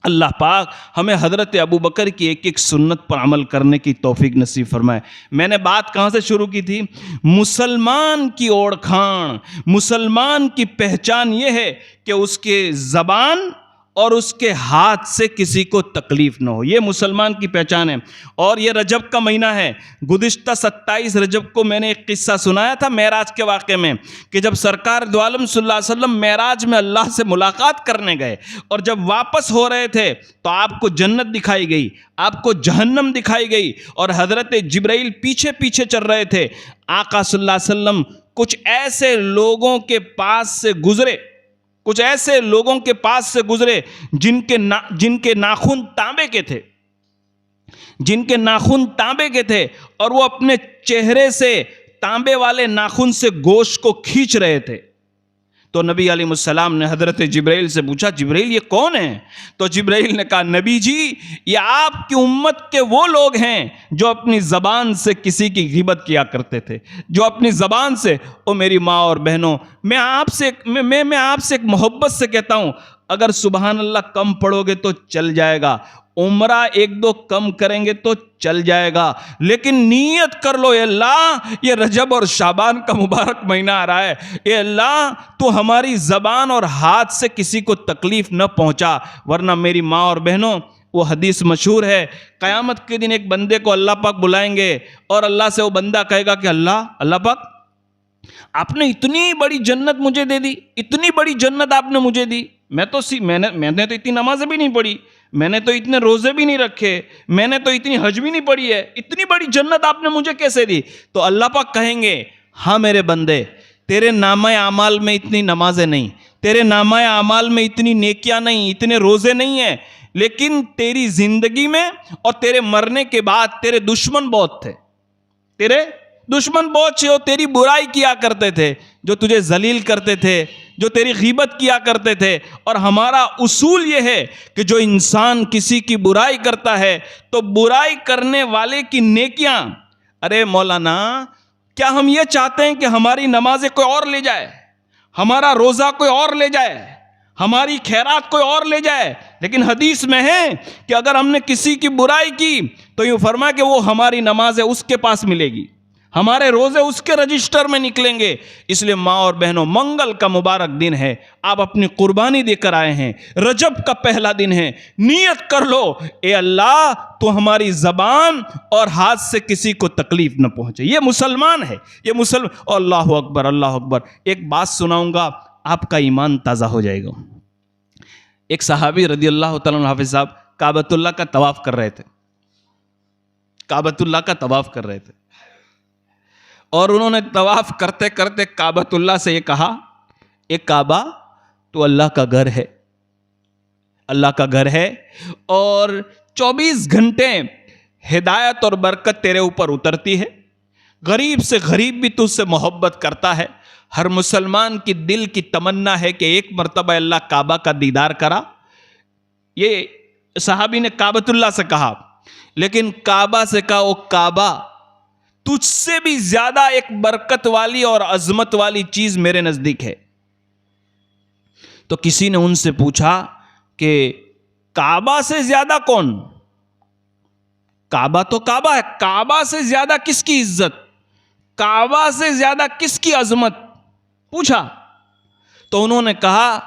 اللہ پاک ہمیں حضرت ابو بکر کی ایک ایک سنت پر عمل کرنے کی توفیق نصیب فرمائے. میں نے بات کہاں سے شروع کی تھی؟ مسلمان کی اوڑ کھان, مسلمان کی پہچان یہ ہے کہ اس کے زبان اور اس کے ہاتھ سے کسی کو تکلیف نہ ہو. یہ مسلمان کی پہچان ہے. اور یہ رجب کا مہینہ ہے. گزشتہ 27 رجب کو میں نے ایک قصہ سنایا تھا معراج کے واقعے میں, کہ جب سرکار دو عالم صلی اللہ علیہ وسلم معراج میں اللہ سے ملاقات کرنے گئے اور جب واپس ہو رہے تھے تو آپ کو جنت دکھائی گئی, آپ کو جہنم دکھائی گئی, اور حضرت جبرائیل پیچھے پیچھے چل رہے تھے. آقا صلی اللہ علیہ وسلم کچھ ایسے لوگوں کے پاس سے گزرے جن کے ناخن تانبے کے تھے, اور وہ اپنے چہرے سے تانبے والے ناخن سے گوشت کو کھینچ رہے تھے. تو نبی علیہ السلام نے حضرت جبرائیل سے پوچھا جبرائیل یہ کون ہیں؟ تو جبرائیل نے کہا نبی جی یہ آپ کی امت کے وہ لوگ ہیں جو اپنی زبان سے کسی کی غیبت کیا کرتے تھے, جو اپنی زبان سے. او میری ماں اور بہنوں, میں آپ سے ایک محبت سے کہتا ہوں, اگر سبحان اللہ کم پڑھو گے تو چل جائے گا, عمرہ 1-2 کم کریں گے تو چل جائے گا, لیکن نیت کر لو اے اللہ یہ رجب اور شعبان کا مبارک مہینہ آ رہا ہے, اے اللہ تو ہماری زبان اور ہاتھ سے کسی کو تکلیف نہ پہنچا. ورنہ میری ماں اور بہنوں وہ حدیث مشہور ہے, قیامت کے دن ایک بندے کو اللہ پاک بلائیں گے اور اللہ سے وہ بندہ کہے گا کہ اللہ پاک آپ نے اتنی بڑی جنت مجھے دے دی, اتنی بڑی جنت آپ نے مجھے دی, میں نے تو اتنی نمازیں بھی نہیں پڑھی, میں نے تو اتنے روزے بھی نہیں رکھے, میں نے تو اتنی حج بھی نہیں پڑھی ہے, اتنی بڑی جنت آپ نے مجھے کیسے دی؟ تو اللہ پاک کہیں گے ہاں میرے بندے تیرے نامہ اعمال میں اتنی نمازیں نہیں, تیرے نامہ اعمال میں اتنی نیکیاں نہیں, اتنے روزے نہیں ہیں, لیکن تیری زندگی میں اور تیرے مرنے کے بعد تیرے دشمن بہت تھے, تیری برائی کیا کرتے تھے, جو تجھے ذلیل کرتے تھے, جو تیری غیبت کیا کرتے تھے. اور ہمارا اصول یہ ہے کہ جو انسان کسی کی برائی کرتا ہے تو برائی کرنے والے کی نیکیاں, ارے مولانا کیا ہم یہ چاہتے ہیں کہ ہماری نمازیں کوئی اور لے جائے, ہمارا روزہ کوئی اور لے جائے, ہماری خیرات کوئی اور لے جائے؟ لیکن حدیث میں ہے کہ اگر ہم نے کسی کی برائی کی تو یوں فرمایا کہ وہ ہماری نمازیں اس کے پاس ملے گی, ہمارے روزے اس کے رجسٹر میں نکلیں گے. اس لیے ماں اور بہنوں منگل کا مبارک دن ہے, آپ اپنی قربانی دے کر آئے ہیں, رجب کا پہلا دن ہے, نیت کر لو اے اللہ تو ہماری زبان اور ہاتھ سے کسی کو تکلیف نہ پہنچے. یہ مسلمان ہے, اللہ اکبر اللہ اکبر. ایک بات سناؤں گا آپ کا ایمان تازہ ہو جائے گا. ایک صحابی رضی اللہ تعالیٰ عنہ حافظ صاحب کعبۃ اللہ کا طواف کر رہے تھے, اور انہوں نے طواف کرتے کرتے کعبۃ اللہ سے یہ کہا اے کعبہ تو اللہ کا گھر ہے, اور 24 گھنٹے ہدایت اور برکت تیرے اوپر اترتی ہے, غریب سے غریب بھی تجھ سے محبت کرتا ہے, ہر مسلمان کی دل کی تمنا ہے کہ ایک مرتبہ اللہ کعبہ کا دیدار کرا. یہ صحابی نے کعبۃ اللہ سے کہا, لیکن کعبہ سے کہا او کعبہ تجھ سے بھی زیادہ ایک برکت والی اور عظمت والی چیز میرے نزدیک ہے. تو کسی نے ان سے پوچھا کہ کعبہ سے زیادہ کون؟ کعبہ تو کعبہ ہے، کعبہ سے زیادہ کس کی عزت، کعبہ سے زیادہ کس کی عظمت پوچھا. تو انہوں نے کہا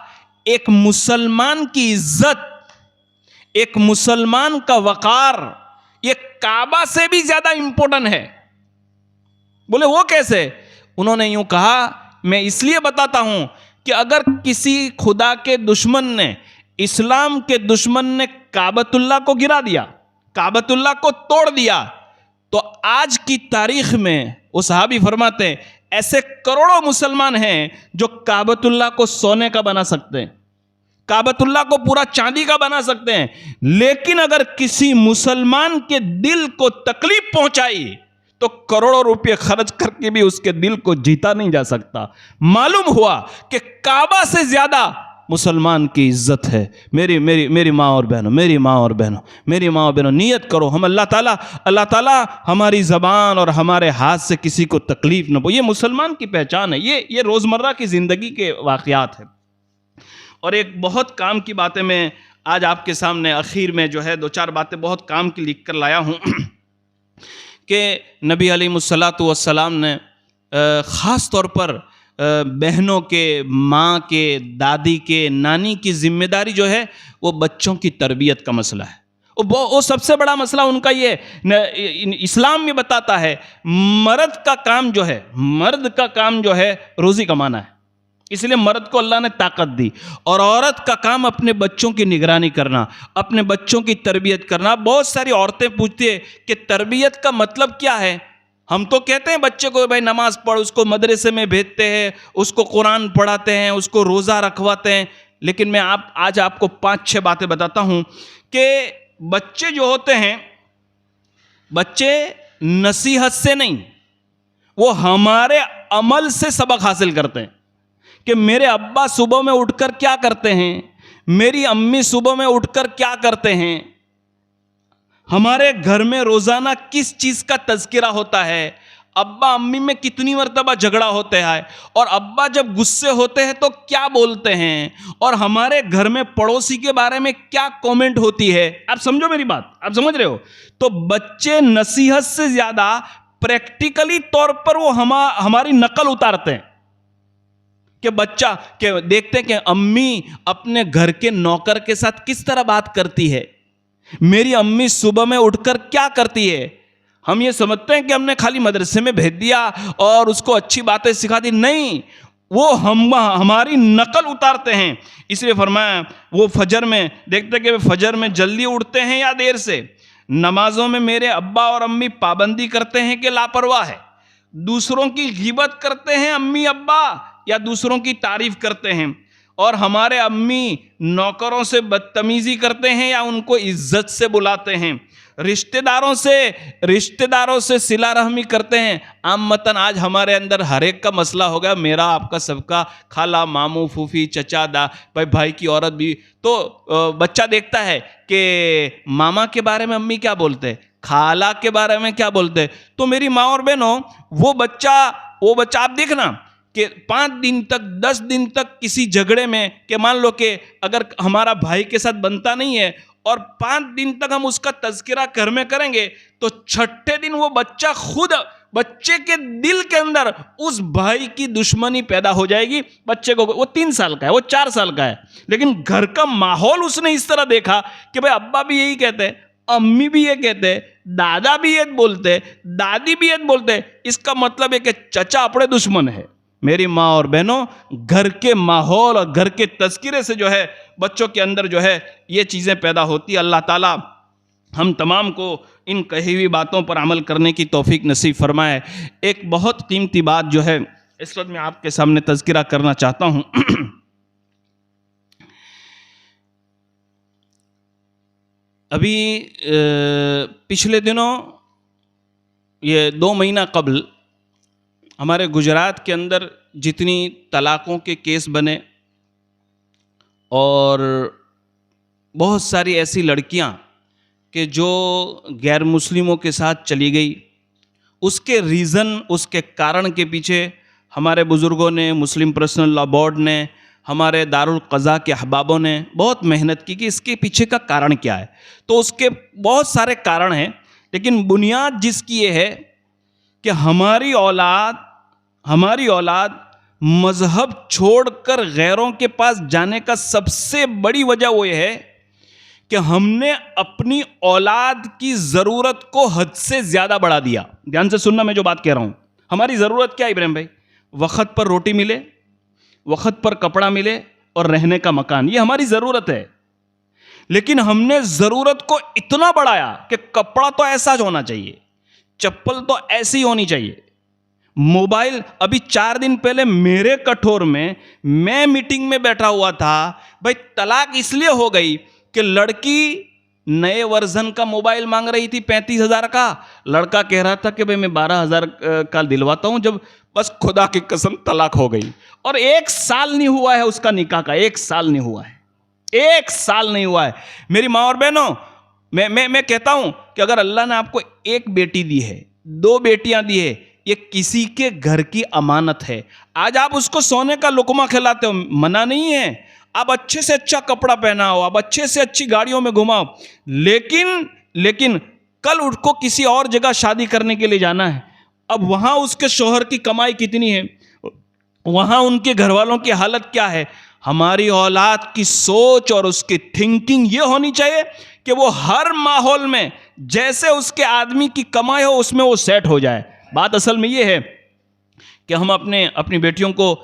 ایک مسلمان کی عزت، ایک مسلمان کا وقار یہ کعبہ سے بھی زیادہ امپورٹنٹ ہے. بولے وہ کیسے؟ انہوں نے یوں کہا میں اس لیے بتاتا ہوں کہ اگر کسی خدا کے دشمن نے، اسلام کے دشمن نے کعبۃ اللہ کو گرا دیا، کعبۃ اللہ کو توڑ دیا، تو آج کی تاریخ میں وہ صحابی فرماتے ہیں ایسے کروڑوں مسلمان ہیں جو کعبۃ اللہ کو سونے کا بنا سکتے ہیں، کعبۃ اللہ کو پورا چاندی کا بنا سکتے ہیں، لیکن اگر کسی مسلمان کے دل کو تکلیف پہنچائی تو کروڑوں روپے خرچ کر کے بھی اس کے دل کو جیتا نہیں جا سکتا. معلوم ہوا کہ کعبہ سے زیادہ مسلمان کی عزت ہے. میری ماں اور بہنوں، میری ماں اور بہنوں نیت کرو ہم اللہ تعالیٰ ہماری زبان اور ہمارے ہاتھ سے کسی کو تکلیف نہ پہنچے. یہ مسلمان کی پہچان ہے، یہ روزمرہ کی زندگی کے واقعات ہیں. اور ایک بہت کام کی باتیں میں آج آپ کے سامنے اخیر میں جو ہے 2-4 باتیں بہت کام کی لکھ کر لایا ہوں کہ نبی علیہ الصلوۃ والسلام نے خاص طور پر بہنوں کے، ماں کے، دادی کے، نانی کی ذمہ داری جو ہے وہ بچوں کی تربیت کا مسئلہ ہے. وہ سب سے بڑا مسئلہ ان کا یہ اسلام میں بتاتا ہے مرد کا کام جو ہے روزی کمانا ہے. اس لیے مرد کو اللہ نے طاقت دی، اور عورت کا کام اپنے بچوں کی نگرانی کرنا، اپنے بچوں کی تربیت کرنا. بہت ساری عورتیں پوچھتی ہیں کہ تربیت کا مطلب کیا ہے؟ ہم تو کہتے ہیں بچے کو بھائی نماز پڑھ، اس کو مدرسے میں بھیجتے ہیں، اس کو قرآن پڑھاتے ہیں، اس کو روزہ رکھواتے ہیں. لیکن میں آج آپ کو 5-6 باتیں بتاتا ہوں کہ بچے جو ہوتے ہیں، بچے نصیحت سے نہیں، وہ ہمارے عمل سے سبق حاصل کرتے ہیں. کہ میرے ابا صبح میں اٹھ کر کیا کرتے ہیں، میری امی صبح میں اٹھ کر کیا کرتے ہیں، ہمارے گھر میں روزانہ کس چیز کا تذکرہ ہوتا ہے، ابا امی میں کتنی مرتبہ جھگڑا ہوتا ہے، اور ابا جب غصے ہوتے ہیں تو کیا بولتے ہیں، اور ہمارے گھر میں پڑوسی کے بارے میں کیا کومنٹ ہوتی ہے. آپ سمجھو میری بات، آپ سمجھ رہے ہو؟ تو بچے نصیحت سے زیادہ پریکٹیکلی طور پر وہ ہماری نقل اتارتے ہیں. کہ بچہ کہ دیکھتے ہیں کہ امی اپنے گھر کے نوکر کے ساتھ کس طرح بات کرتی ہے، میری امی صبح میں اٹھ کر کیا کرتی ہے. ہم یہ سمجھتے ہیں کہ ہم نے خالی مدرسے میں بھیج دیا اور اس کو اچھی باتیں سکھا دی، نہیں، وہ ہماری نقل اتارتے ہیں. اس لیے فرمایا وہ فجر میں دیکھتے کہ فجر میں جلدی اٹھتے ہیں یا دیر سے، نمازوں میں میرے ابا اور امی پابندی کرتے ہیں کہ لاپرواہ ہے، دوسروں کی غیبت کرتے ہیں امی ابا یا دوسروں کی تعریف کرتے ہیں، اور ہمارے امی نوکروں سے بدتمیزی کرتے ہیں یا ان کو عزت سے بلاتے ہیں، رشتہ داروں سے صلہ رحمی کرتے ہیں. عامتاً آج ہمارے اندر ہر ایک کا مسئلہ ہو گیا، میرا آپ کا سب کا، خالہ، ماموں، پھوپھی، چچا، بھائی کی عورت بھی. تو بچہ دیکھتا ہے کہ ماما کے بارے میں امی کیا بولتے ہیں، خالہ کے بارے میں کیا بولتے ہیں. تو میری ماں اور بہنوں، وہ بچہ آپ دیکھنا کہ 5 دن تک 10 دن تک کسی جھگڑے میں، کہ مان لو کہ اگر ہمارا بھائی کے ساتھ بنتا نہیں ہے اور 5 دن تک ہم اس کا تذکرہ گھر میں کریں گے، تو 6ٹھے دن وہ بچہ خود، بچے کے دل کے اندر اس بھائی کی دشمنی پیدا ہو جائے گی. بچے کو، وہ 3 سال کا ہے، وہ 4 سال کا ہے، لیکن گھر کا ماحول اس نے اس طرح دیکھا کہ بھائی ابا بھی یہی کہتے ہیں، امی بھی یہ کہتے ہیں، دادا بھی یہ بولتے، دادی بھی یہ بولتے، اس کا مطلب ہے کہ چچا اپنے دشمن ہے. میری ماں اور بہنوں، گھر کے ماحول اور گھر کے تذکرے سے جو ہے بچوں کے اندر جو ہے یہ چیزیں پیدا ہوتی. اللہ تعالیٰ ہم تمام کو ان کہی ہوئی باتوں پر عمل کرنے کی توفیق نصیب فرمائے. ایک بہت قیمتی بات جو ہے اس وقت میں آپ کے سامنے تذکرہ کرنا چاہتا ہوں. ابھی پچھلے دنوں، یہ 2 مہینہ قبل، ہمارے گجرات کے اندر جتنی طلاقوں کے کیس بنے اور بہت ساری ایسی لڑکیاں کہ جو غیر مسلموں کے ساتھ چلی گئی، اس کے ریزن، اس کے کارن کے پیچھے ہمارے بزرگوں نے، مسلم پرسنل لا بورڈ نے، ہمارے دارالقضاء کے احبابوں نے بہت محنت کی کہ اس کے پیچھے کا کارن کیا ہے. تو اس کے بہت سارے کارن ہیں، لیکن بنیاد جس کی یہ ہے کہ ہماری اولاد مذہب چھوڑ کر غیروں کے پاس جانے کا سب سے بڑی وجہ وہ یہ ہے کہ ہم نے اپنی اولاد کی ضرورت کو حد سے زیادہ بڑھا دیا. دھیان سے سننا میں جو بات کہہ رہا ہوں. ہماری ضرورت کیا ہے ابراہیم بھائی؟ وقت پر روٹی ملے، وقت پر کپڑا ملے اور رہنے کا مکان، یہ ہماری ضرورت ہے. لیکن ہم نے ضرورت کو اتنا بڑھایا کہ کپڑا تو ایسا ہونا چاہیے، چپل تو ایسی ہونی چاہیے، موبائل. ابھی 4 دن پہلے میرے کٹھور میں میٹنگ میں بیٹھا ہوا تھا. بھائی طلاق اس لیے ہو گئی کہ لڑکی نئے ورژن کا موبائل مانگ رہی تھی 35,000 کا، لڑکا کہہ رہا تھا کہ بھائی میں 12,000 کا دلواتا ہوں. جب بس خدا کی قسم طلاق ہو گئی، اور 1 سال نہیں ہوا ہے اس کا نکاح کا، 1 سال نہیں ہوا ہے، 1 سال نہیں ہوا ہے. میری ماں اور بہنوں، میں کہتا ہوں کہ اگر اللہ نے آپ کو 1 بیٹی دی ہے، 2 بیٹیاں دی ہے، یہ کسی کے گھر کی امانت ہے. آج آپ اس کو سونے کا لقمہ کھلاتے ہو، منع نہیں ہے، آپ اچھے سے اچھا کپڑا پہناؤ، آپ اچھے سے اچھی گاڑیوں میں گھماؤ، لیکن کل اٹھ کو کسی اور جگہ شادی کرنے کے لیے جانا ہے. اب وہاں اس کے شوہر کی کمائی کتنی ہے، وہاں ان کے گھر والوں کی حالت کیا ہے. ہماری اولاد کی سوچ اور اس کی تھنکنگ یہ ہونی چاہیے کہ وہ ہر ماحول میں جیسے اس کے آدمی کی کمائی ہو اس میں وہ سیٹ ہو جائے. بات اصل میں یہ ہے کہ ہم اپنی بیٹیوں کو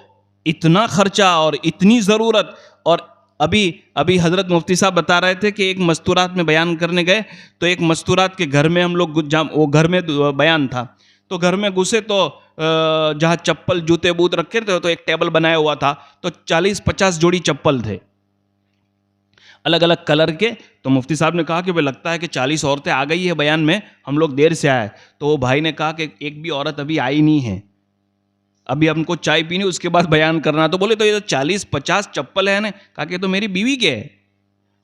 اتنا خرچہ اور اتنی ضرورت. اور ابھی حضرت مفتی صاحب بتا رہے تھے کہ ایک مستورات میں بیان کرنے گئے تو ایک مستورات کے گھر میں ہم لوگ وہ گھر میں بیان تھا، تو گھر میں گھسے تو جہاں چپل جوتے بوت رکھے تھے تو ایک ٹیبل بنایا ہوا تھا، تو 40-50 جوڑی چپل تھے الگ الگ کلر کے. تو مفتی صاحب نے کہا کہ وہ لگتا ہے کہ 40 عورتیں آ گئی ہے بیان میں، ہم لوگ دیر سے آئے. تو وہ بھائی نے کہا کہ ایک بھی عورت ابھی آئی نہیں ہے، ابھی ہم کو چائے پینی اس کے بعد بیان کرنا. تو بولے تو یہ 40-50 چپل ہے نا. کہا کہ تو میری بیوی کے ہے.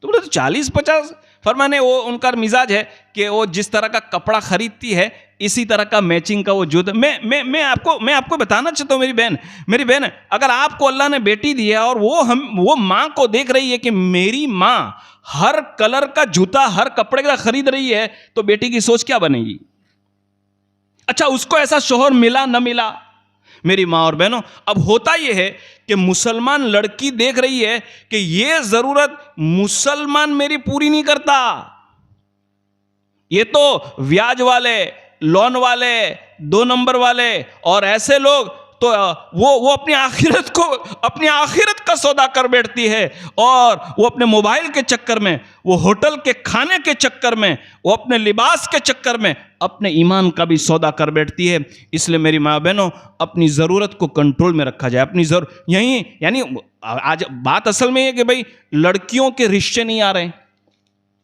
تو بولے تو 40-50. فرمانے وہ ان کا مزاج ہے کہ وہ جس طرح کا کپڑا خریدتی ہے اسی طرح کا میچنگ کا وہ جوتا. میں آپ کو بتانا چاہتا ہوں میری بہن، اگر آپ کو اللہ نے بیٹی دی ہے اور وہ ماں کو دیکھ رہی ہے کہ میری ماں ہر کلر کا جوتا ہر کپڑے کا خرید رہی ہے تو بیٹی کی سوچ کیا بنے گی؟ اچھا اس کو ایسا شوہر ملا نہ ملا، میری ماں اور بہنوں، اب ہوتا یہ ہے کہ مسلمان لڑکی دیکھ رہی ہے کہ یہ ضرورت مسلمان میری پوری نہیں کرتا، یہ تو بیاج والے، لون والے، 2 نمبر والے اور ایسے لوگ تو وہ اپنی آخرت کا سودا کر بیٹھتی ہے، اور وہ اپنے موبائل کے چکر میں، وہ ہوٹل کے کھانے کے چکر میں، وہ اپنے لباس کے چکر میں اپنے ایمان کا بھی سودا کر بیٹھتی ہے. اس لیے میری ماں بہنوں، اپنی ضرورت کو کنٹرول میں رکھا جائے. یعنی آج بات اصل میں یہ کہ بھائی لڑکیوں کے رشتے نہیں آ رہے ہیں،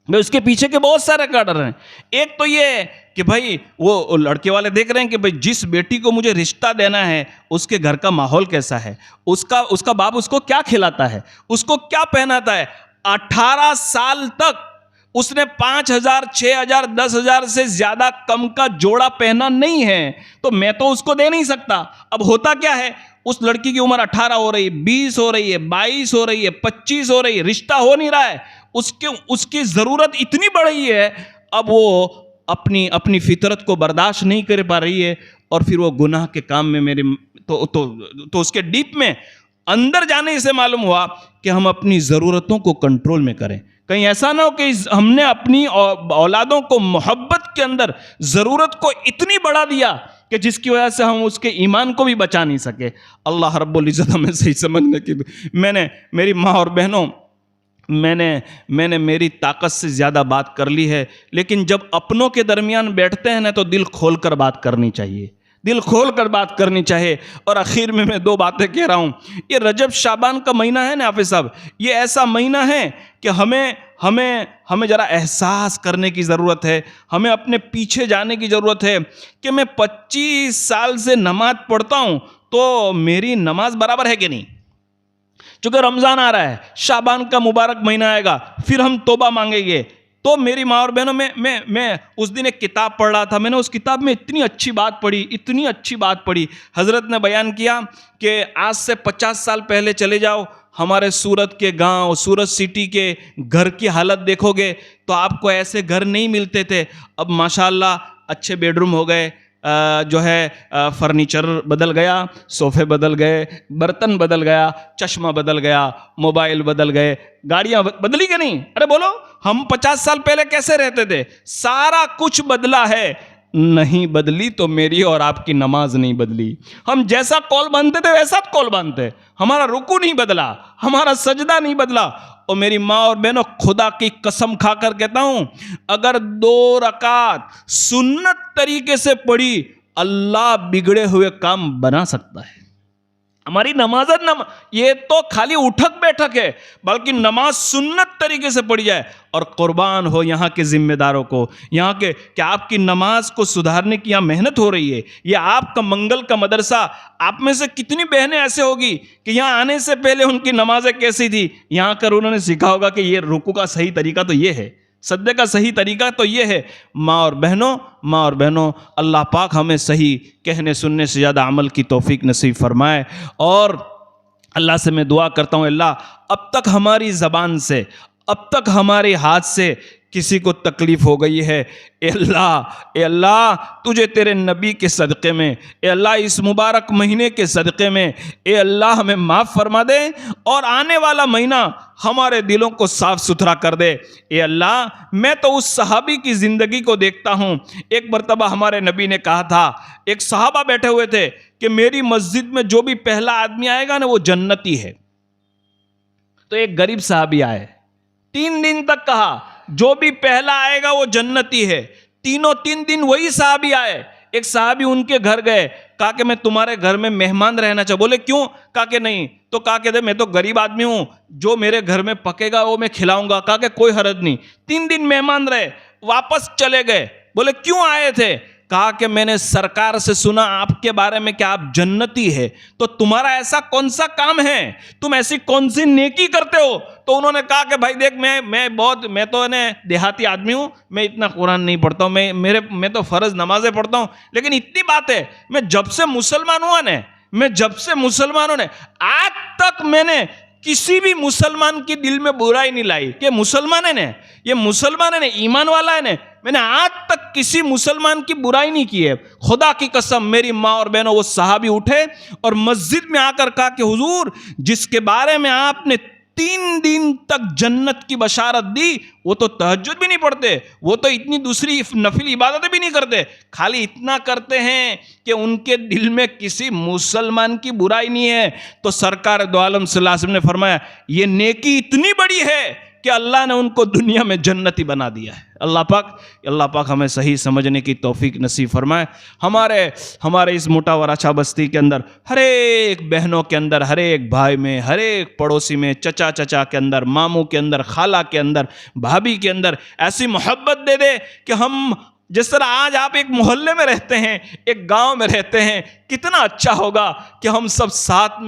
اس کے پیچھے کے بہت سارے کارن ہیں. ایک تو یہ کہ بھائی وہ لڑکے والے دیکھ رہے ہیں کہ بھائی جس بیٹی کو مجھے رشتہ دینا ہے اس کے گھر کا ماحول کیسا ہے، اس کا باپ اس کو کیا کھلاتا ہے، اس کو کیا پہناتا ہے. 18 سال تک اس نے 5,000 6,000 10,000 سے زیادہ کم کا جوڑا پہنا نہیں ہے، تو میں تو اس کو دے نہیں سکتا. اب ہوتا کیا ہے، اس لڑکی کی عمر 18 ہو رہی ہے، 20 ہو رہی ہے، 22 ہو رہی ہے، 25 ہو رہی ہے، رشتہ ہو نہیں رہا ہے، اس کی ضرورت اتنی بڑھ رہی ہے، اب وہ اپنی فطرت کو برداشت نہیں کر پا رہی ہے، اور پھر وہ گناہ کے کام میں تو اس کے ڈیپ میں اندر جانے سے معلوم ہوا کہ ہم اپنی ضرورتوں کو کنٹرول میں کریں. کہیں ایسا نہ ہو کہ ہم نے اپنی اولادوں کو محبت کے اندر ضرورت کو اتنی بڑھا دیا کہ جس کی وجہ سے ہم اس کے ایمان کو بھی بچا نہیں سکے. اللہ رب العزت ہمیں صحیح سمجھنے کی. میری ماں اور بہنوں، میں نے میری طاقت سے زیادہ بات کر لی ہے، لیکن جب اپنوں کے درمیان بیٹھتے ہیں نا تو دل کھول کر بات کرنی چاہیے، دل کھول کر بات کرنی چاہیے. اور آخر میں 2 باتیں کہہ رہا ہوں. یہ رجب شعبان کا مہینہ ہے نا حافظ صاحب، یہ ایسا مہینہ ہے کہ ہمیں ذرا احساس کرنے کی ضرورت ہے، ہمیں اپنے پیچھے جانے کی ضرورت ہے کہ میں 25 سال سے نماز پڑھتا ہوں تو میری نماز برابر ہے کہ نہیں. چونکہ رمضان آ رہا ہے، شعبان کا مبارک مہینہ آئے گا، پھر ہم توبہ مانگیں گے. تو میری ماں اور بہنوں، میں اس دن ایک کتاب پڑھ رہا تھا، میں نے اس کتاب میں اتنی اچھی بات پڑھی. حضرت نے بیان کیا کہ آج سے 50 سال پہلے چلے جاؤ ہمارے سورت کے گاؤں، سورت سٹی کے گھر کی حالت دیکھو گے تو آپ کو ایسے گھر نہیں ملتے تھے. اب ماشاءاللہ اچھے بیڈ روم ہو گئے، جو ہے فرنیچر بدل گیا، صوفے بدل گئے، برتن بدل گیا، چشمہ بدل گیا، موبائل بدل گئے، گاڑیاں بدلی کہ نہیں؟ ارے بولو، ہم 50 سال پہلے کیسے رہتے تھے؟ سارا کچھ بدلا ہے. نہیں بدلی تو میری اور آپ کی نماز نہیں بدلی. ہم جیسا کول باندھتے تھے ویسا کول باندھتے، ہمارا رکوع نہیں بدلا، ہمارا سجدہ نہیں بدلا. اور میری ماں اور بہنوں، خدا کی قسم کھا کر کہتا ہوں، اگر 2 رکعت سنت طریقے سے پڑھی، اللہ بگڑے ہوئے کام بنا سکتا ہے. ہماری نماز یہ تو خالی اٹھک بیٹھک ہے، بلکہ نماز سنت طریقے سے پڑھی جائے. اور قربان ہو یہاں کے ذمہ داروں کو، یہاں کے کہ آپ کی نماز کو سدھارنے کی یہاں محنت ہو رہی ہے. یہ آپ کا منگل کا مدرسہ، آپ میں سے کتنی بہنیں ایسے ہوگی کہ یہاں آنے سے پہلے ان کی نمازیں کیسی تھی، یہاں کر انہوں نے سیکھا ہوگا کہ یہ رکوع کا صحیح طریقہ تو یہ ہے، سجدے کا صحیح طریقہ تو یہ ہے. ماں اور بہنوں، اللہ پاک ہمیں صحیح کہنے سننے سے زیادہ عمل کی توفیق نصیب فرمائے. اور اللہ سے میں دعا کرتا ہوں، اللہ اب تک ہماری زبان سے، اب تک ہمارے ہاتھ سے کسی کو تکلیف ہو گئی ہے، اے اللہ تجھے تیرے نبی کے صدقے میں، اے اللہ اس مبارک مہینے کے صدقے میں، اے اللہ ہمیں معاف فرما دے اور آنے والا مہینہ ہمارے دلوں کو صاف ستھرا کر دے. اے اللہ میں تو اس صحابی کی زندگی کو دیکھتا ہوں. ایک مرتبہ ہمارے نبی نے کہا تھا، ایک صحابہ بیٹھے ہوئے تھے کہ میری مسجد میں جو بھی پہلا آدمی آئے گا نا وہ جنتی ہے. تو ایک غریب صحابی آئے، 3 دن تک کہا جو بھی پہلا آئے گا وہ جنتی ہے. 3 دن وہی صحابی آئے. ایک صحابی ان کے گھر گئے، کہا کہ میں تمہارے گھر میں مہمان رہنا چاہوں. بولے کیوں؟ کہا کہ نہیں. تو کہا کہ میں تو غریب آدمی ہوں، جو میرے گھر میں پکے گا وہ میں کھلاؤں گا. کہا کہ کوئی حرج نہیں. 3 دن مہمان رہے، واپس چلے گئے. بولے کیوں آئے تھے؟ کہا کہ میں نے سرکار سے سنا آپ کے بارے میں کہ آپ جنتی ہے، تو تمہارا ایسا کون سا کام ہے، تم ایسی کون سی نیکی کرتے ہو؟ تو انہوں نے کہا کہ بھائی دیکھ، میں تو دیہاتی آدمی ہوں، میں اتنا قرآن نہیں پڑھتا ہوں، میں تو فرض نمازیں پڑھتا ہوں، لیکن اتنی بات ہے، میں جب سے مسلمان ہوں نے آج تک میں نے کسی بھی مسلمان کی دل میں برائی نہیں لائی کہ مسلمان ہے نے ایمان والا ہے نے. میں نے آج تک کسی مسلمان کی برائی نہیں کی ہے. خدا کی قسم میری ماں اور بہنوں، وہ صحابی اٹھے اور مسجد میں آ کر کہا کہ حضور جس کے بارے میں آپ نے 3 دن تک جنت کی بشارت دی، وہ تو تہجد بھی نہیں پڑھتے، وہ تو اتنی دوسری نفل عبادتیں بھی نہیں کرتے، خالی اتنا کرتے ہیں کہ ان کے دل میں کسی مسلمان کی برائی نہیں ہے. تو سرکار دو عالم صلی اللہ علیہ وسلم نے فرمایا یہ نیکی اتنی بڑی ہے کہ اللہ نے ان کو دنیا میں جنتی بنا دیا ہے. اللہ پاک ہمیں صحیح سمجھنے کی توفیق نصیب فرمائے. ہمارے اس موٹا وراچا بستی کے اندر، ہر ایک بہنوں کے اندر، ہر ایک بھائی میں، ہر ایک پڑوسی میں، چچا کے اندر، ماموں کے اندر، خالہ کے اندر، بھابھی کے اندر ایسی محبت دے دے کہ ہم جس طرح آج آپ ایک محلے میں رہتے ہیں، ایک گاؤں میں رہتے ہیں، کتنا اچھا ہوگا کہ ہم سب ساتھ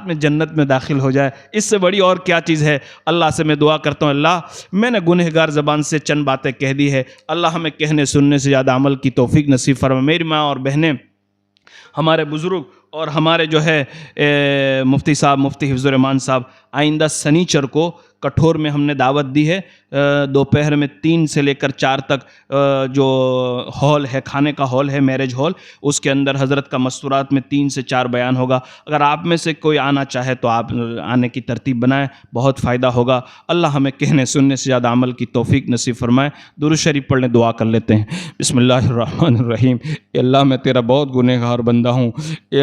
میں جنت میں داخل ہو جائے. اس سے بڑی اور کیا چیز ہے. اللہ سے میں دعا کرتا ہوں، اللہ میں نے گنہگار زبان سے چند باتیں کہہ دی ہے، اللہ ہمیں کہنے سننے سے زیادہ عمل کی توفیق نصیب فرمائے. میری ماں اور بہنیں، ہمارے بزرگ اور ہمارے جو ہے مفتی صاحب، مفتی حفظ الرحمان صاحب، آئندہ سنیچر کو کٹھور میں ہم نے دعوت دی ہے. دوپہر میں 3 سے لے کر 4 تک جو ہال ہے، کھانے کا ہال ہے، میرج ہال، اس کے اندر حضرت کا مستورات میں 3 سے 4 بیان ہوگا. اگر آپ میں سے کوئی آنا چاہے تو آپ آنے کی ترتیب بنائیں، بہت فائدہ ہوگا. اللہ ہمیں کہنے سننے سے زیادہ عمل کی توفیق نصیب فرمائے. درود شریف پڑھنے دعا کر لیتے ہیں. بسم اللہ الرحمن الرحیم. اے اللہ میں تیرا بہت گنہگار بندہ ہوں. اے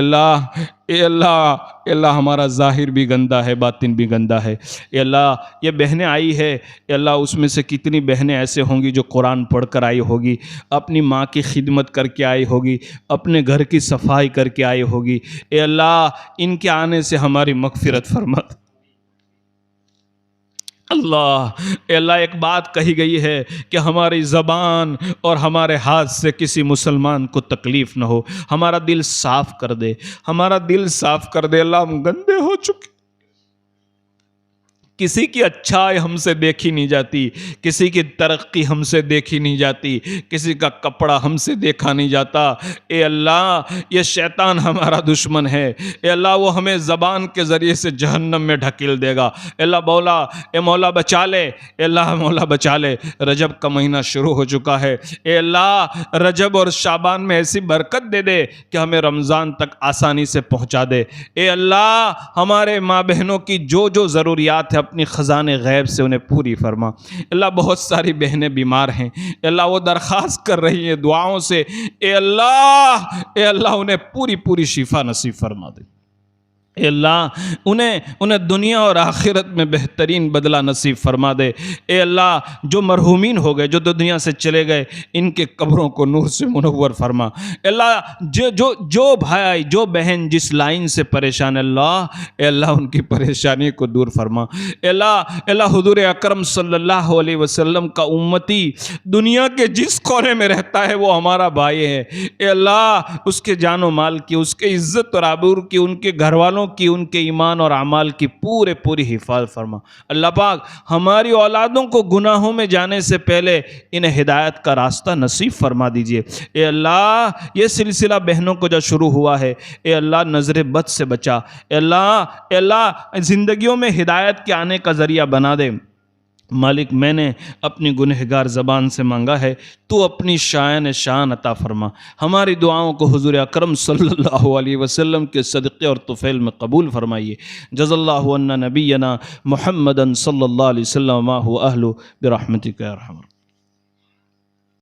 اللہ ہمارا ظاہر بھی گندہ ہے، باطن بھی گندہ ہے. اے اللہ یہ بہنیں آئی ہے، اے اللہ اس میں سے کتنی بہنیں ایسے ہوں گی جو قرآن پڑھ کر آئی ہوگی، اپنی ماں کی خدمت کر کے آئی ہوگی، اپنے گھر کی صفائی کر کے آئی ہوگی. اے اللہ ان کے آنے سے ہماری مغفرت فرما. اے اللہ ایک بات کہی گئی ہے کہ ہماری زبان اور ہمارے ہاتھ سے کسی مسلمان کو تکلیف نہ ہو. ہمارا دل صاف کر دے، ہمارا دل صاف کر دے. اللہ ہم گندے ہو چکے، کسی کی اچھائی ہم سے دیکھی نہیں جاتی، کسی کی ترقی ہم سے دیکھی نہیں جاتی، کسی کا کپڑا ہم سے دیکھا نہیں جاتا۔ اے اللہ یہ شیطان ہمارا دشمن ہے، اے اللہ وہ ہمیں زبان کے ذریعے سے جہنم میں ڈھکیل دے گا۔ اے اللہ مولا، اے مولا بچا لے، اے اللہ مولا بچا لے۔ رجب کا مہینہ شروع ہو چکا ہے، اے اللہ رجب اور شعبان میں ایسی برکت دے دے کہ ہمیں رمضان تک آسانی سے پہنچا دے۔ اے اللہ ہمارے ماں بہنوں کی جو جو ضروریات ہے اپنی خزانے غیب سے انہیں پوری فرما۔ اللہ بہت ساری بہنیں بیمار ہیں، اے اللہ وہ درخواست کر رہی ہیں دعاؤں سے، اے اللہ انہیں پوری شفا نصیب فرما دے۔ اے اللہ انہیں دنیا اور آخرت میں بہترین بدلہ نصیب فرما دے۔ اے اللہ جو مرحومین ہو گئے، جو دنیا سے چلے گئے، ان کے قبروں کو نور سے منور فرما۔ اے اللہ جو بھائی جو بہن جس لائن سے پریشان اے اللہ ان کی پریشانی کو دور فرما۔ اے اللہ حضور اکرم صلی اللہ علیہ وسلم کا امتی دنیا کے جس کونے میں رہتا ہے وہ ہمارا بھائی ہے۔ اے اللہ اس کے جان و مال کی، اس کے عزت اور آبرو کی، ان کے گھر والوں کی، ان کے ایمان اور اعمال کی پوری حفاظت فرما۔ اللہ پاک ہماری اولادوں کو گناہوں میں جانے سے پہلے انہیں ہدایت کا راستہ نصیب فرما دیجئے۔ اے اللہ یہ سلسلہ بہنوں کو جو شروع ہوا ہے، اے اللہ نظر بد سے بچا۔ اے اللہ زندگیوں میں ہدایت کے آنے کا ذریعہ بنا دے۔ مالک میں نے اپنی گنہگار زبان سے مانگا ہے، تو اپنی شان عطا فرما۔ ہماری دعاؤں کو حضور اکرم صلی اللہ علیہ وسلم کے صدقے اور طفیل میں قبول فرمائیے۔ جزا اللہ عنا نبینا محمدا صلی اللہ علیہ وسلم ما هو اہل برحمتک یا ارحم۔